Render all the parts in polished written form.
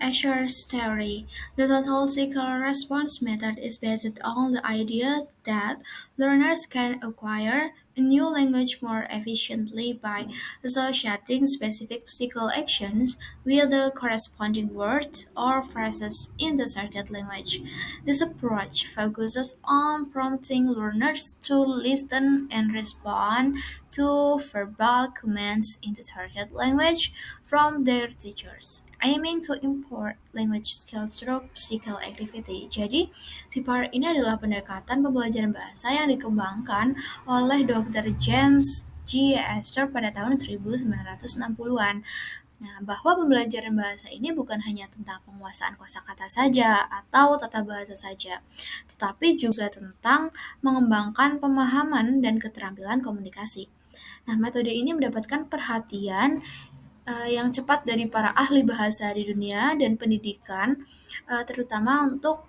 Escher's theory. The total cycle response method is based on the idea that learners can acquire a new language more efficiently by associating specific physical actions with the corresponding words or phrases in the target language. This approach focuses on prompting learners to listen and respond to verbal commands in the target language from their teachers, aiming to import language skills through physical activity. Jadi, si part ini adalah pendekatan pembelajaran bahasa yang dikembangkan oleh Dr. James G. Astor pada tahun 1960-an. Nah, bahwa pembelajaran bahasa ini bukan hanya tentang penguasaan kosakata saja atau tata bahasa saja, tetapi juga tentang mengembangkan pemahaman dan keterampilan komunikasi. Nah, metode ini mendapatkan perhatian yang cepat dari para ahli bahasa di dunia dan pendidikan, terutama untuk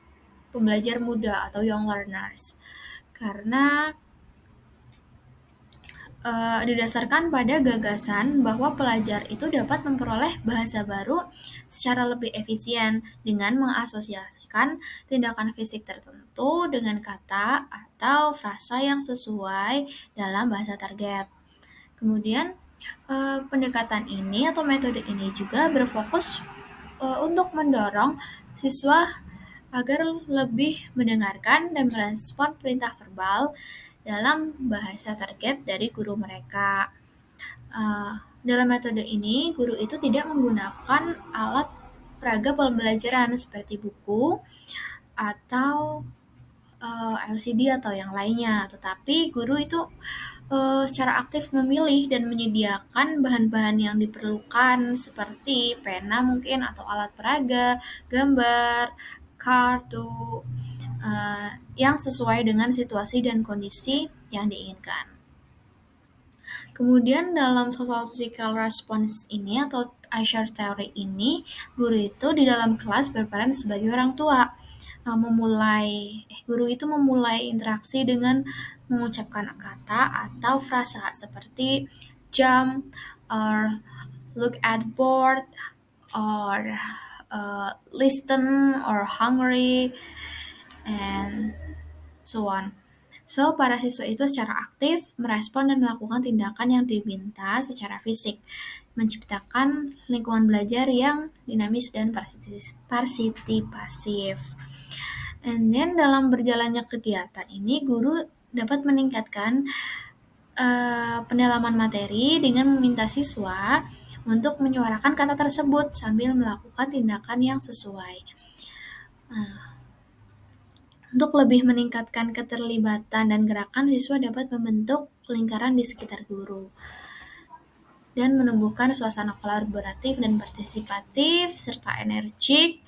pembelajar muda atau young learners. Karena didasarkan pada gagasan bahwa pelajar itu dapat memperoleh bahasa baru secara lebih efisien dengan mengasosiasikan tindakan fisik tertentu dengan kata atau frasa yang sesuai dalam bahasa target. Kemudian, pendekatan ini atau metode ini juga berfokus untuk mendorong siswa agar lebih mendengarkan dan merespon perintah verbal dalam bahasa target dari guru mereka. Dalam metode ini, guru itu tidak menggunakan alat peraga pembelajaran seperti buku atau LCD atau yang lainnya, tetapi guru itu secara aktif memilih dan menyediakan bahan-bahan yang diperlukan seperti pena mungkin atau alat peraga, gambar, kartu, yang sesuai dengan situasi dan kondisi yang diinginkan. Kemudian dalam social physical response ini atau Escher theory ini, guru itu di dalam kelas berperan sebagai orang tua. Guru itu memulai interaksi dengan mengucapkan kata atau frasa seperti jump, or look at board, or listen, or hungry, and so on. So, para siswa itu secara aktif merespon dan melakukan tindakan yang diminta secara fisik, menciptakan lingkungan belajar yang dinamis dan pasif. And then dalam berjalannya kegiatan ini, guru dapat meningkatkan pendalaman materi dengan meminta siswa untuk menyuarakan kata tersebut sambil melakukan tindakan yang sesuai. Untuk lebih meningkatkan keterlibatan dan gerakan, siswa dapat membentuk lingkaran di sekitar guru dan menumbuhkan suasana kolaboratif dan partisipatif serta energik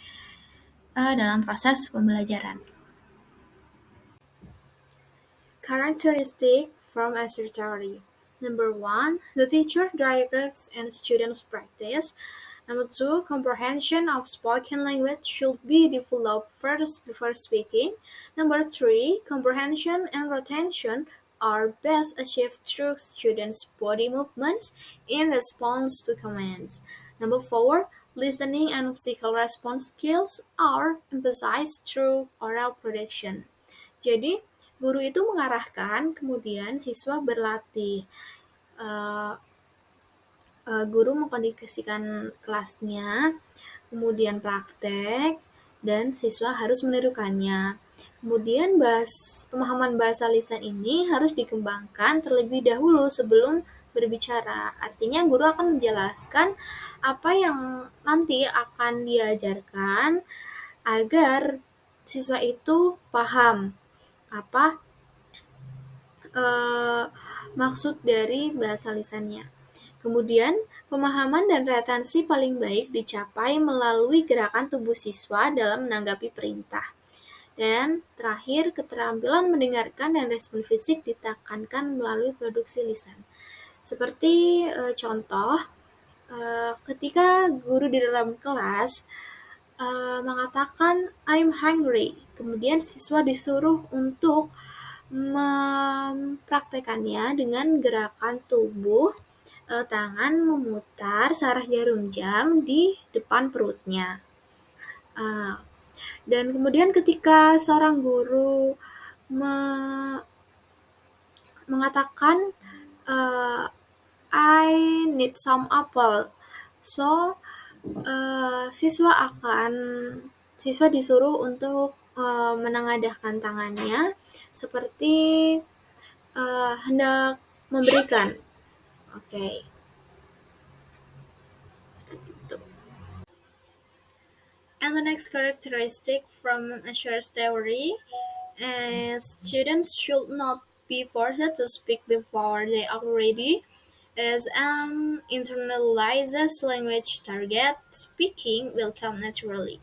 dalam proses pembelajaran. Characteristic from Escher theory. Number 1, the teacher directs and students practice. Number 2, comprehension of spoken language should be developed first before speaking. Number 3, comprehension and retention are best achieved through students' body movements in response to commands. Number 4, listening and physical response skills are emphasized through oral production. Jadi, guru itu mengarahkan, kemudian siswa berlatih. Guru mengkondisikan kelasnya, kemudian praktek, dan siswa harus menirukannya. Kemudian pemahaman bahasa lisan ini harus dikembangkan terlebih dahulu sebelum berbicara. Artinya guru akan menjelaskan apa yang nanti akan diajarkan agar siswa itu paham apa maksud dari bahasa lisannya. Kemudian, pemahaman dan retensi paling baik dicapai melalui gerakan tubuh siswa dalam menanggapi perintah. Dan terakhir, keterampilan mendengarkan dan respon fisik ditekankan melalui produksi lisan. Seperti contoh, ketika guru di dalam kelas mengatakan I'm hungry, kemudian siswa disuruh untuk mempraktekannya dengan gerakan tubuh, tangan memutar searah jarum jam di depan perutnya. Ah, dan kemudian ketika seorang guru mengatakan, eee, "I need some apple." So, siswa disuruh untuk, menengadahkan tangannya seperti, hendak memberikan. Oke, seperti itu. And the next characteristic from Asher's theory is students should not be forced to speak before they are ready. As an internalizes language target, speaking will come naturally.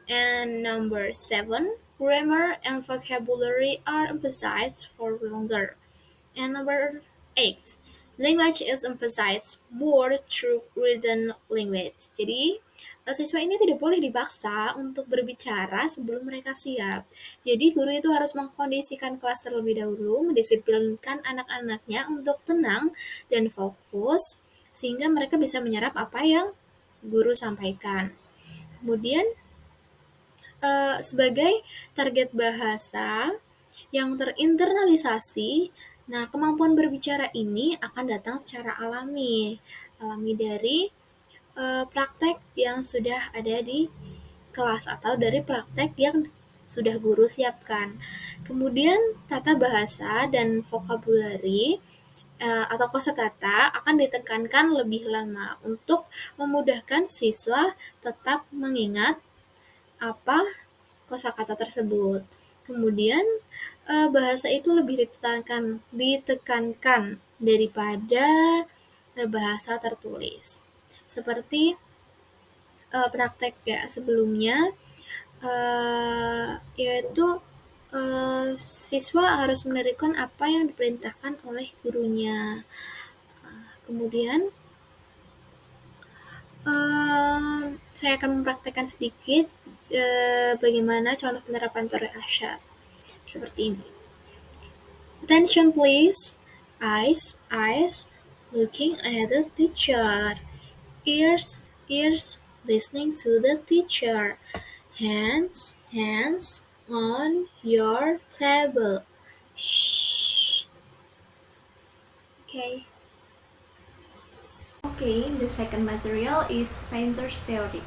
And number 7, grammar and vocabulary are emphasized for longer. And number 8, language is emphasized more through written language. Jadi, siswa ini tidak boleh dipaksa untuk berbicara sebelum mereka siap. Jadi, guru itu harus mengkondisikan kelas terlebih dahulu, mendisiplinkan anak-anaknya untuk tenang dan fokus, sehingga mereka bisa menyerap apa yang guru sampaikan. Kemudian, sebagai target bahasa yang terinternalisasi, nah kemampuan berbicara ini akan datang secara alami dari praktek yang sudah ada di kelas atau dari praktek yang sudah guru siapkan. Kemudian tata bahasa dan vokabulari atau kosakata akan ditekankan lebih lama untuk memudahkan siswa tetap mengingat apa kosakata tersebut. Kemudian bahasa itu lebih ditekankan daripada bahasa tertulis. Seperti praktek ya sebelumnya, yaitu siswa harus menerima apa yang diperintahkan oleh gurunya. Kemudian saya akan mempraktekkan sedikit bagaimana contoh penerapan teori Asher. Seperti ini. Attention please. Eyes, looking at the teacher. Ears, listening to the teacher. Hands, on your table. Shh. Okay. Okay, the second material is painter's theory.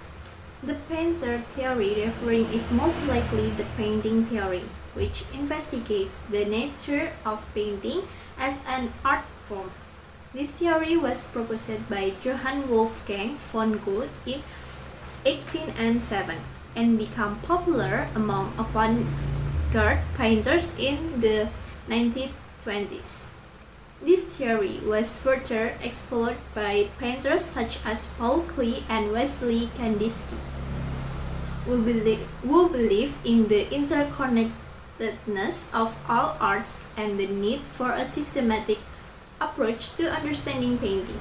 The painter theory referring is most likely the painting theory, which investigates the nature of painting as an art form. This theory was proposed by Johann Wolfgang von Goethe in 1807 and became popular among avant-garde painters in the 1920s. This theory was further explored by painters such as Paul Klee and Wassily Kandinsky, who believe in the interconnectedness of all arts and the need for a systematic approach to understanding painting.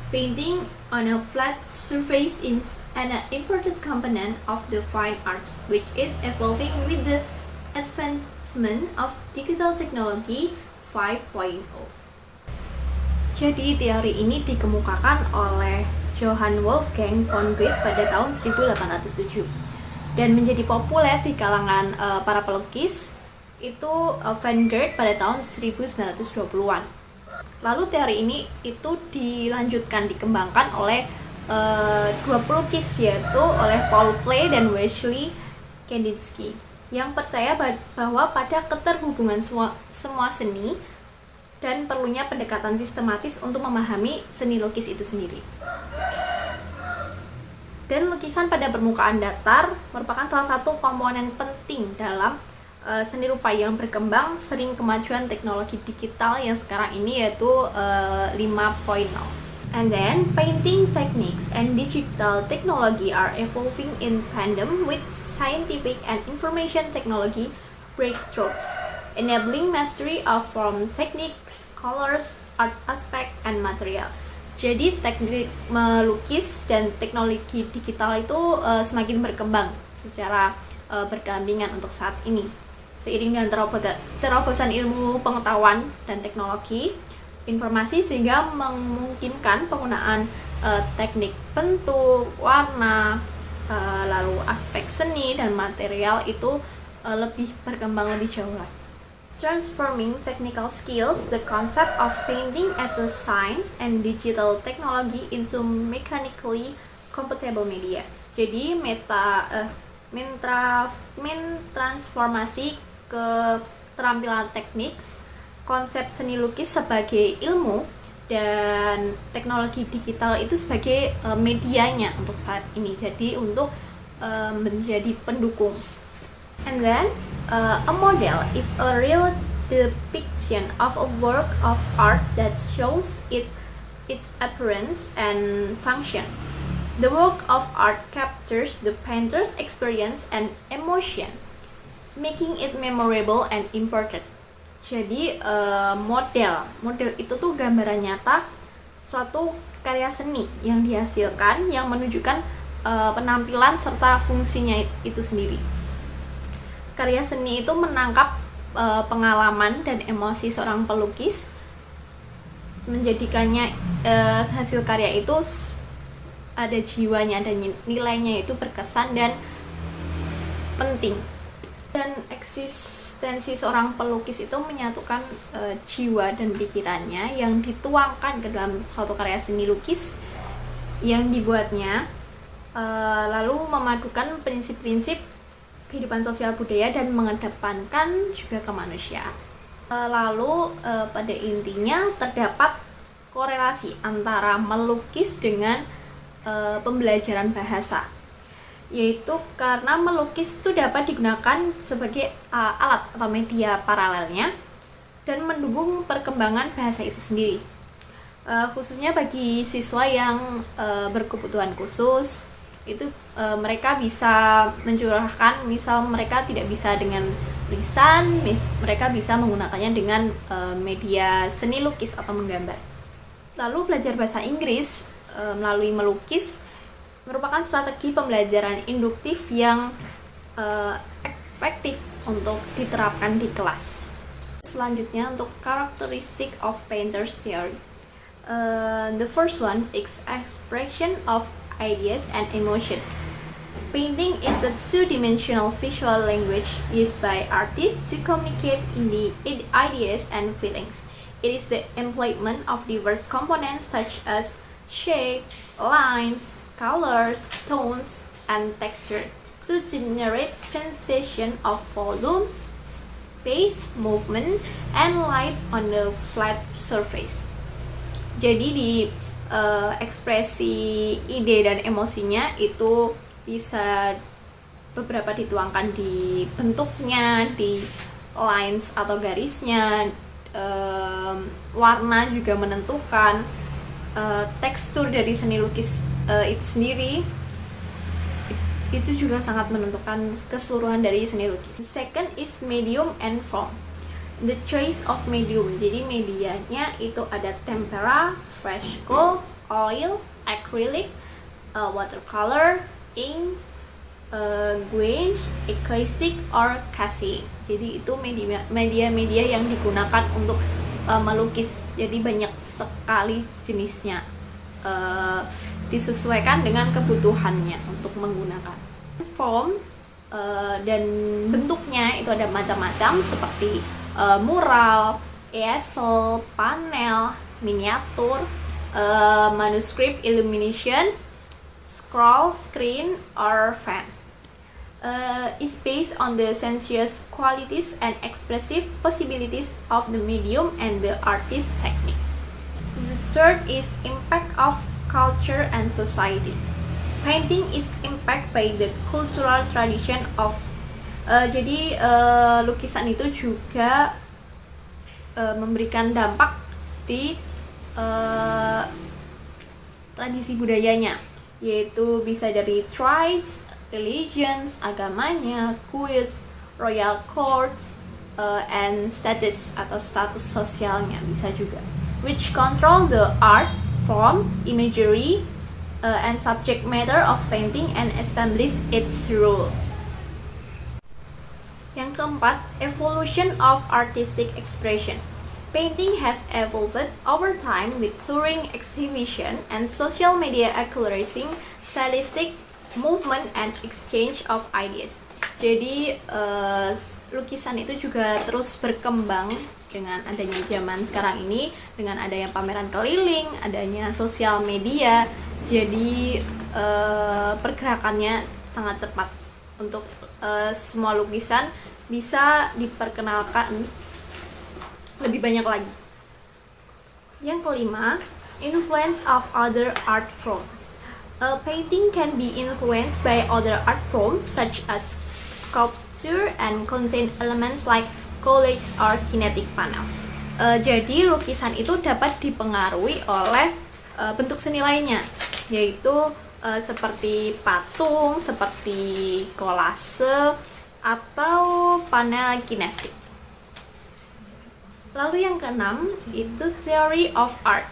Painting on a flat surface is an important component of the fine arts, which is evolving with the advancement of digital technology 5.0. Jadi teori ini dikemukakan oleh Johann Wolfgang von Goethe pada tahun 1807 dan menjadi populer di kalangan para pelukis itu avant-garde pada tahun 1920-an. Lalu teori ini itu dikembangkan oleh dua pelukis yaitu oleh Paul Klee dan Wassily Kandinsky yang percaya bahwa pada keterhubungan semua seni dan perlunya pendekatan sistematis untuk memahami seni lukis itu sendiri. Dan lukisan pada permukaan datar merupakan salah satu komponen penting dalam seni rupa yang berkembang sering kemajuan teknologi digital yang sekarang ini yaitu 5.0. And then, painting techniques and digital technology are evolving in tandem with scientific and information technology breakthroughs, enabling mastery of form, techniques, colors, art aspect, and material. Jadi teknik melukis dan teknologi digital itu semakin berkembang secara berdampingan untuk saat ini. Seiring dengan terobosan ilmu pengetahuan dan teknologi informasi sehingga memungkinkan penggunaan teknik bentuk, warna, lalu aspek seni dan material itu lebih berkembang lebih jauh lagi. Transforming technical skills, the concept of painting as a science and digital technology into mechanically compatible media. Jadi transformasi ke keterampilan teknik, konsep seni lukis sebagai ilmu dan teknologi digital itu sebagai medianya untuk saat ini. Jadi untuk menjadi pendukung. And then a model is a real depiction of a work of art that shows its appearance and function. The work of art captures the painter's experience and emotion, making it memorable and important. Jadi model itu tuh gambaran nyata suatu karya seni yang dihasilkan yang menunjukkan penampilan serta fungsinya itu sendiri. Karya seni itu menangkap pengalaman dan emosi seorang pelukis, menjadikannya hasil karya itu ada jiwanya dan nilainya itu berkesan dan penting. Dan eksistensi seorang pelukis itu menyatukan jiwa dan pikirannya yang dituangkan ke dalam suatu karya seni lukis yang dibuatnya, lalu memadukan prinsip-prinsip kehidupan sosial budaya dan mengedepankan juga kemanusiaan. Lalu pada intinya terdapat korelasi antara melukis dengan pembelajaran bahasa, yaitu karena melukis itu dapat digunakan sebagai alat atau media paralelnya dan mendukung perkembangan bahasa itu sendiri, khususnya bagi siswa yang berkebutuhan khusus. Itu mereka bisa mencurahkan, misal mereka tidak bisa dengan lisan, mereka bisa menggunakannya dengan media seni lukis atau menggambar. Lalu belajar bahasa Inggris melalui melukis merupakan strategi pembelajaran induktif yang efektif untuk diterapkan di kelas. Selanjutnya untuk characteristic of painter's theory. The first one is expression of ideas and emotion. Painting is a two-dimensional visual language used by artists to communicate in the ideas and feelings. It is the employment of diverse components such as shape, lines, colors, tones, and texture to generate sensation of volume, space, movement, and light on the flat surface. Jadi di ekspresi ide dan emosinya itu bisa beberapa dituangkan di bentuknya, di lines atau garisnya, warna juga menentukan, tekstur dari seni lukis itu sendiri itu juga sangat menentukan keseluruhan dari seni lukis. The second is medium and form. The choice of medium, jadi medianya itu ada tempera, fresco, oil, acrylic, watercolor, ink, gouache, acoustic, or cassie. Jadi itu media-media yang digunakan untuk melukis. Jadi banyak sekali jenisnya, disesuaikan dengan kebutuhannya untuk menggunakan. Form dan bentuknya itu ada macam-macam seperti mural, easel, panel, miniatur, manuscript, illumination, scroll, screen, or fan. Is based on the sensuous qualities and expressive possibilities of the medium and the artist's technique. The third is impact of culture and society. Painting is impacted by the cultural tradition of jadi lukisan itu juga memberikan dampak di tradisi budayanya, yaitu bisa dari tribes, religions, agamanya, cults, royal courts, and status atau status sosialnya bisa juga, which control the art, form, imagery, and subject matter of painting and establish its role. Yang keempat, evolution of artistic expression. Painting has evolved over time with touring, exhibition, and social media accelerating stylistic movement and exchange of ideas. Jadi lukisan itu juga terus berkembang dengan adanya zaman sekarang ini, dengan adanya pameran keliling, adanya sosial media. Jadi pergerakannya sangat cepat untuk semua lukisan bisa diperkenalkan lebih banyak lagi. Yang kelima, influence of other art forms. A painting can be influenced by other art forms such as sculpture and contain elements like collage or kinetic panels. Jadi lukisan itu dapat dipengaruhi oleh bentuk seni lainnya, yaitu seperti patung, seperti kolase, atau panel kinestik. Lalu yang keenam itu theory of art.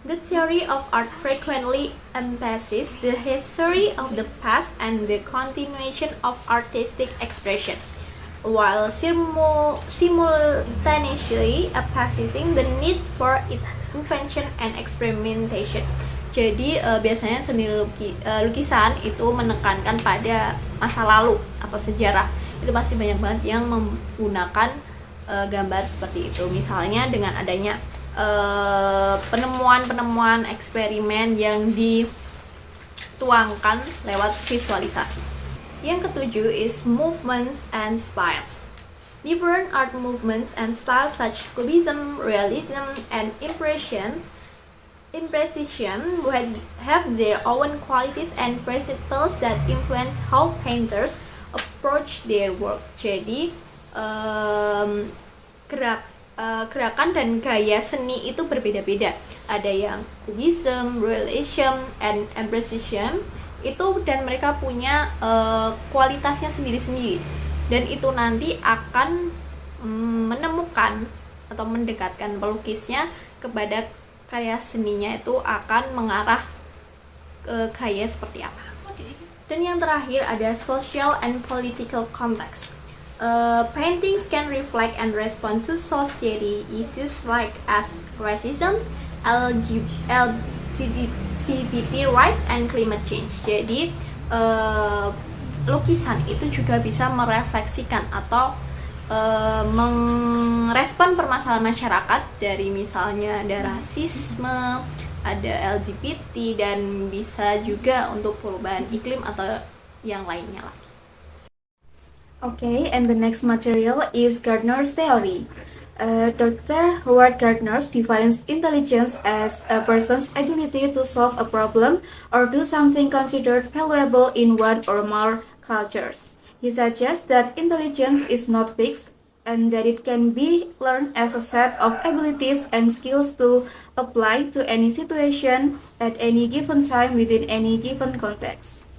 The theory of art frequently emphasizes the history of the past and the continuation of artistic expression, while simultaneously emphasizing the need for invention and experimentation. Jadi biasanya seni lukisan itu menekankan pada masa lalu atau sejarah. Itu pasti banyak banget yang menggunakan gambar seperti itu. Misalnya dengan adanya penemuan-penemuan eksperimen yang dituangkan lewat visualisasi. Yang ketujuh is movements and styles. Different art movements and styles such Cubism, Realism, and Impressionism have their own qualities and principles that influence how painters approach their work. Jadi gerakan dan gaya seni itu berbeda-beda. Ada yang Cubism, Realism, and Impressionism itu, dan mereka punya kualitasnya sendiri-sendiri, dan itu nanti akan menemukan atau mendekatkan pelukisnya kepada karya seninya itu akan mengarah ke gaya seperti apa. Dan yang terakhir ada social and political context. Paintings can reflect and respond to society issues like as racism, LGBT rights, and climate change. Jadi lukisan itu juga bisa merefleksikan atau merespon permasalahan masyarakat, dari misalnya ada rasisme, ada LGBT, dan bisa juga untuk perubahan iklim atau yang lainnya lagi. Okay, and the next material is Gardner's theory. Dr. Howard Gardner defines intelligence as a person's ability to solve a problem or do something considered valuable in one or more cultures. He suggests that intelligence is not fixed and that it can be learned as a set of abilities and skills to apply to any situation at any given time within any given context.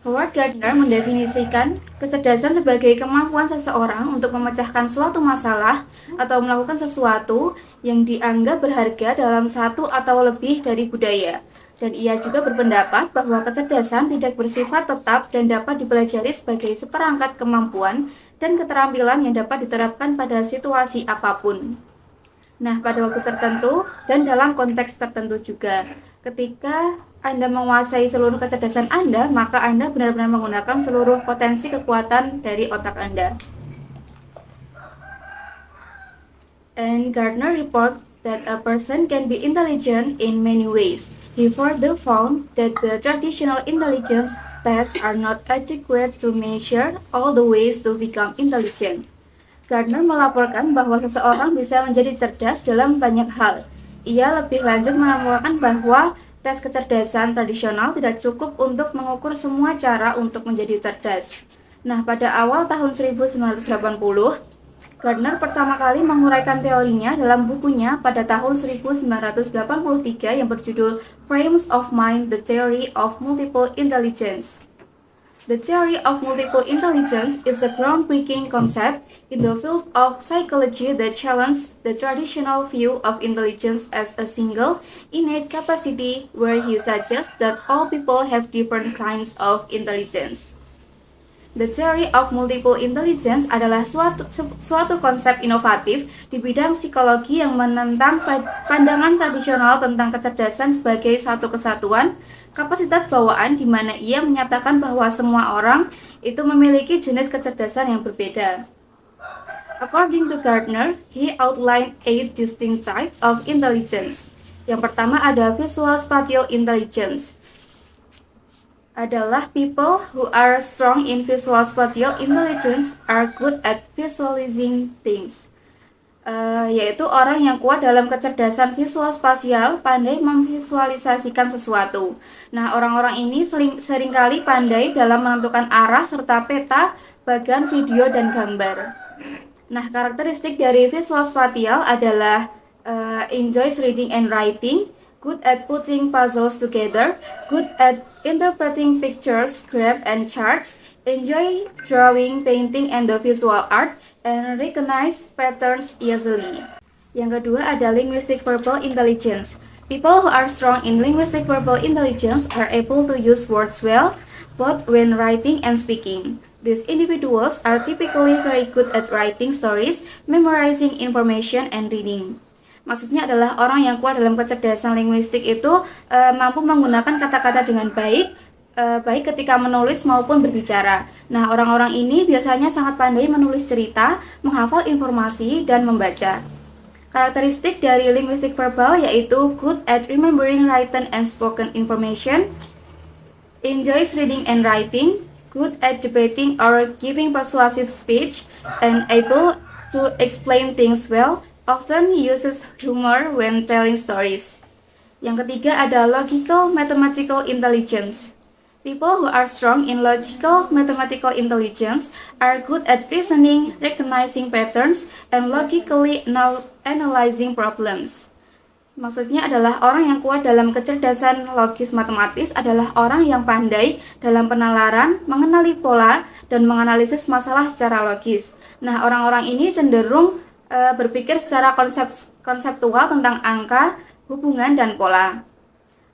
Howard Gardner mendefinisikan kecerdasan sebagai kemampuan seseorang untuk memecahkan suatu masalah atau melakukan sesuatu yang dianggap berharga dalam satu atau lebih dari budaya. Dan ia juga berpendapat bahwa kecerdasan tidak bersifat tetap dan dapat dipelajari sebagai seperangkat kemampuan dan keterampilan yang dapat diterapkan pada situasi apapun. Nah, pada waktu tertentu dan dalam konteks tertentu juga. Ketika Anda menguasai seluruh kecerdasan Anda, maka Anda benar-benar menggunakan seluruh potensi kekuatan dari otak Anda. And Gardner report that a person can be intelligent in many ways. He further found that the traditional intelligence tests are not adequate to measure all the ways to become intelligent. Gardner melaporkan bahwa seseorang bisa menjadi cerdas dalam banyak hal. Ia lebih lanjut menemukan bahwa tes kecerdasan tradisional tidak cukup untuk mengukur semua cara untuk menjadi cerdas. Nah, pada awal tahun 1980, Gardner pertama kali menguraikan teorinya dalam bukunya pada tahun 1983 yang berjudul Frames of Mind: The Theory of Multiple Intelligence. The theory of multiple intelligence is a groundbreaking concept in the field of psychology that challenges the traditional view of intelligence as a single, innate capacity, where he suggests that all people have different kinds of intelligence. The theory of multiple intelligence adalah suatu konsep inovatif di bidang psikologi yang menentang pandangan tradisional tentang kecerdasan sebagai satu kesatuan kapasitas bawaan, di mana ia menyatakan bahwa semua orang itu memiliki jenis kecerdasan yang berbeda. According to Gardner, he outlined 8 distinct types of intelligence. Yang pertama ada visual spatial intelligence. Adalah people who are strong in visual spatial intelligence are good at visualizing things. Yaitu orang yang kuat dalam kecerdasan visual spasial, pandai memvisualisasikan sesuatu. Nah, orang-orang ini seringkali pandai dalam menentukan arah serta peta, bagan video, dan gambar. Nah, karakteristik dari visual spatial adalah enjoys reading and writing, good at putting puzzles together, good at interpreting pictures, graph, and charts, enjoy drawing, painting, and the visual art, and recognize patterns easily. Yang kedua ada linguistic verbal intelligence. People who are strong in linguistic verbal intelligence are able to use words well, both when writing and speaking. These individuals are typically very good at writing stories, memorizing information, and reading. Maksudnya adalah orang yang kuat dalam kecerdasan linguistik itu mampu menggunakan kata-kata dengan baik ketika menulis maupun berbicara. Nah, orang-orang ini biasanya sangat pandai menulis cerita, menghafal informasi, dan membaca. Karakteristik dari linguistik verbal yaitu good at remembering written and spoken information, enjoys reading and writing, good at debating or giving persuasive speech, and able to explain things well, often uses humor when telling stories. Yang ketiga ada logical mathematical intelligence. People who are strong in logical mathematical intelligence are good at reasoning, recognizing patterns, and logically analyzing problems. Maksudnya adalah orang yang kuat dalam kecerdasan logis matematis adalah orang yang pandai dalam penalaran, mengenali pola, dan menganalisis masalah secara logis. Nah, orang-orang ini cenderung berpikir secara konseptual tentang angka, hubungan, dan pola.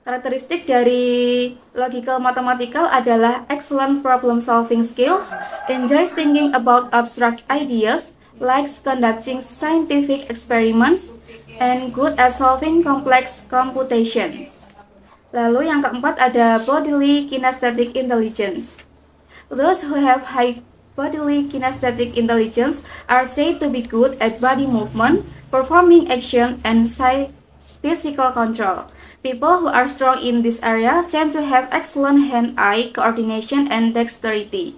Karakteristik dari logical mathematical adalah excellent problem solving skills, enjoys thinking about abstract ideas, likes conducting scientific experiments, and good at solving complex computation. Lalu yang keempat ada bodily kinesthetic intelligence. Those who have high bodily kinesthetic intelligence are said to be good at body movement, performing action, and physical control. People who are strong in this area tend to have excellent hand-eye coordination and dexterity.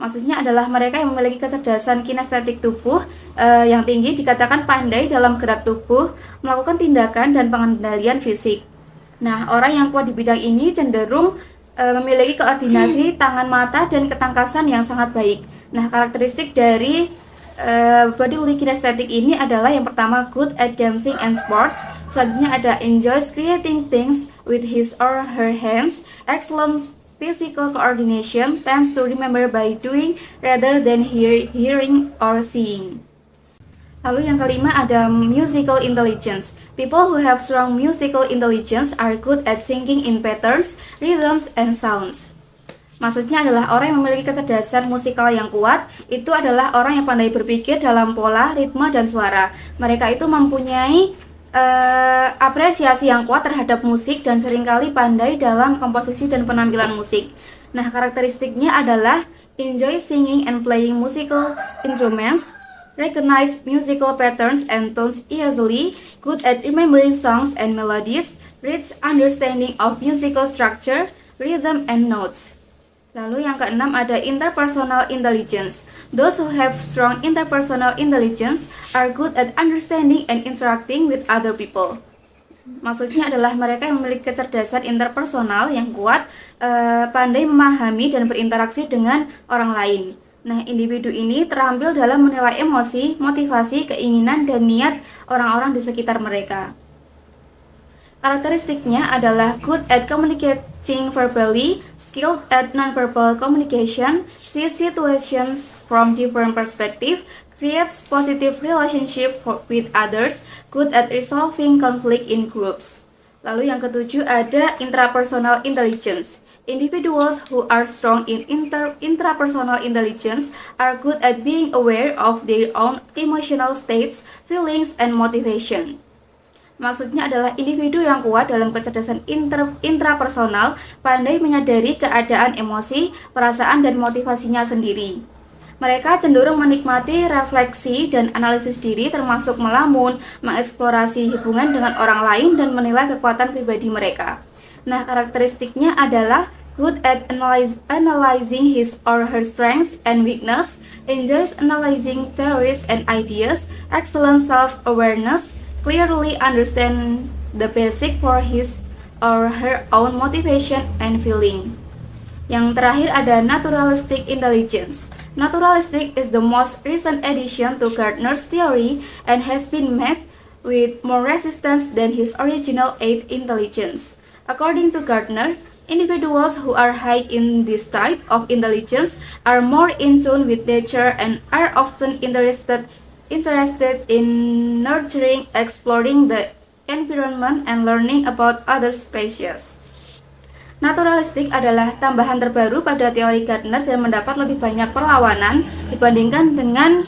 Maksudnya adalah mereka yang memiliki kecerdasan kinestetik tubuh yang tinggi, dikatakan pandai dalam gerak tubuh, melakukan tindakan, dan pengendalian fisik. Nah, orang yang kuat di bidang ini cenderung memiliki koordinasi tangan, mata, dan ketangkasan yang sangat baik. Nah, karakteristik dari bodily kinesthetic ini adalah yang pertama good at dancing and sports. Selanjutnya ada enjoys creating things with his or her hands, excellent physical coordination, tends to remember by doing rather than hearing or seeing. Lalu yang kelima ada musical intelligence. People who have strong musical intelligence are good at singing in patterns, rhythms, and sounds. Maksudnya adalah orang yang memiliki kecerdasan musikal yang kuat, itu adalah orang yang pandai berpikir dalam pola, ritme, dan suara. Mereka itu mempunyai apresiasi yang kuat terhadap musik dan seringkali pandai dalam komposisi dan penampilan musik. Nah, karakteristiknya adalah enjoy singing and playing musical instruments, recognize musical patterns and tones easily, good at remembering songs and melodies, rich understanding of musical structure, rhythm, and notes. Lalu yang keenam ada interpersonal intelligence. Those who have strong interpersonal intelligence are good at understanding and interacting with other people. Maksudnya adalah mereka yang memiliki kecerdasan interpersonal yang kuat, pandai memahami dan berinteraksi dengan orang lain. Nah, individu ini terampil dalam menilai emosi, motivasi, keinginan, dan niat orang-orang di sekitar mereka. Karakteristiknya adalah good at communicating verbally, skilled at nonverbal communication, sees situations from different perspectives, creates positive relationship with others, good at resolving conflict in groups. Lalu yang ketujuh ada intrapersonal intelligence. Individuals who are strong in intrapersonal intelligence are good at being aware of their own emotional states, feelings, and motivation. Maksudnya adalah individu yang kuat dalam kecerdasan intrapersonal, pandai menyadari keadaan emosi, perasaan, dan motivasinya sendiri. Mereka cenderung menikmati refleksi dan analisis diri, termasuk melamun, mengeksplorasi hubungan dengan orang lain, dan menilai kekuatan pribadi mereka. Nah, karakteristiknya adalah good at analyzing his or her strengths and weakness, enjoys analyzing theories and ideas, excellent self-awareness, clearly understand the basic for his or her own motivation and feeling. Yang terakhir ada naturalistic intelligence. Naturalistic is the most recent addition to Gardner's theory and has been met with more resistance than his original 8 intelligence. According to Gardner, individuals who are high in this type of intelligence are more in tune with nature and are often interested in nurturing, exploring the environment, and learning about other species. Naturalistik adalah tambahan terbaru pada teori Gardner dan mendapat lebih banyak perlawanan dibandingkan dengan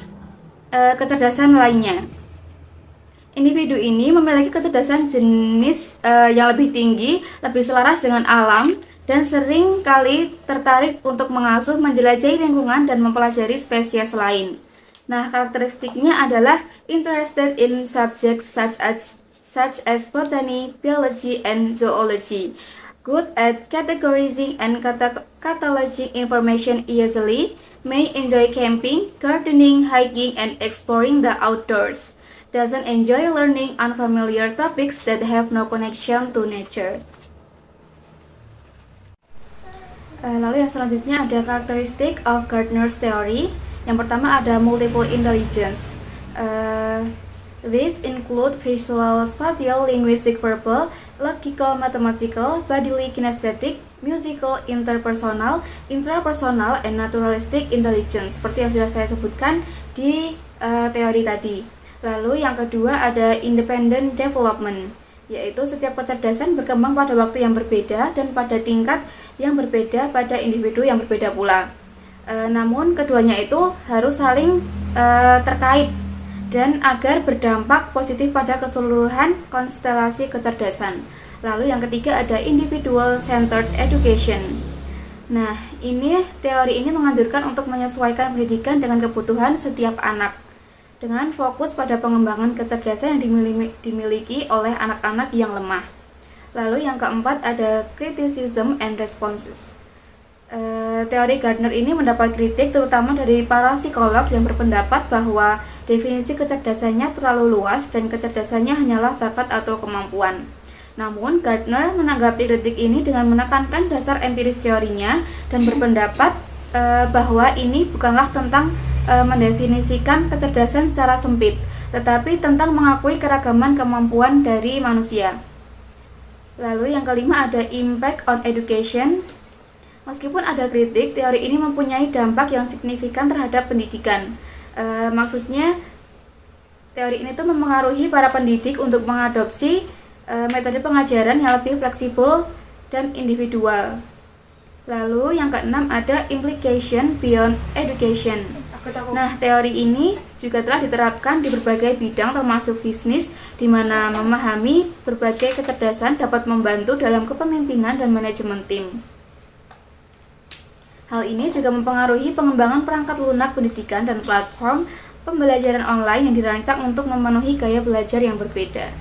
kecerdasan lainnya. Individu ini memiliki kecerdasan jenis yang lebih tinggi, lebih selaras dengan alam, dan sering kali tertarik untuk mengasuh, menjelajahi lingkungan, dan mempelajari spesies lain. Nah, karakteristiknya adalah interested in subjects such as botany, biology, and zoology. Good at categorizing and cataloging information easily, may enjoy camping, gardening, hiking, and exploring the outdoors. Doesn't enjoy learning unfamiliar topics that have no connection to nature. Lalu yang selanjutnya ada karakteristik of Gardner's theory. Yang pertama ada multiple intelligence. These include visual, spatial, linguistic, verbal, logical, mathematical, bodily, kinesthetic, musical, interpersonal, intrapersonal, and naturalistic intelligence, seperti yang sudah saya sebutkan di teori tadi. Lalu yang kedua ada independent development, yaitu setiap kecerdasan berkembang pada waktu yang berbeda dan pada tingkat yang berbeda pada individu yang berbeda pula. Namun keduanya itu harus saling terkait dan agar berdampak positif pada keseluruhan konstelasi kecerdasan. Lalu yang ketiga ada individual centered education. Nah, teori ini menganjurkan untuk menyesuaikan pendidikan dengan kebutuhan setiap anak, dengan fokus pada pengembangan kecerdasan yang dimiliki oleh anak-anak yang lemah. Lalu yang keempat ada criticism and responses. Teori Gardner ini mendapat kritik terutama dari para psikolog yang berpendapat bahwa definisi kecerdasannya terlalu luas dan kecerdasannya hanyalah bakat atau kemampuan. Namun, Gardner menanggapi kritik ini dengan menekankan dasar empiris teorinya dan berpendapat bahwa ini bukanlah tentang mendefinisikan kecerdasan secara sempit, tetapi tentang mengakui keragaman kemampuan dari manusia. Lalu yang kelima ada impact on education. Meskipun ada kritik, teori ini mempunyai dampak yang signifikan terhadap pendidikan. Maksudnya, teori ini tuh mempengaruhi para pendidik untuk mengadopsi metode pengajaran yang lebih fleksibel dan individual. Lalu yang keenam ada implication beyond education. Nah, teori ini juga telah diterapkan di berbagai bidang termasuk bisnis, di mana memahami berbagai kecerdasan dapat membantu dalam kepemimpinan dan manajemen tim. Hal ini juga mempengaruhi pengembangan perangkat lunak pendidikan dan platform pembelajaran online yang dirancang untuk memenuhi gaya belajar yang berbeda.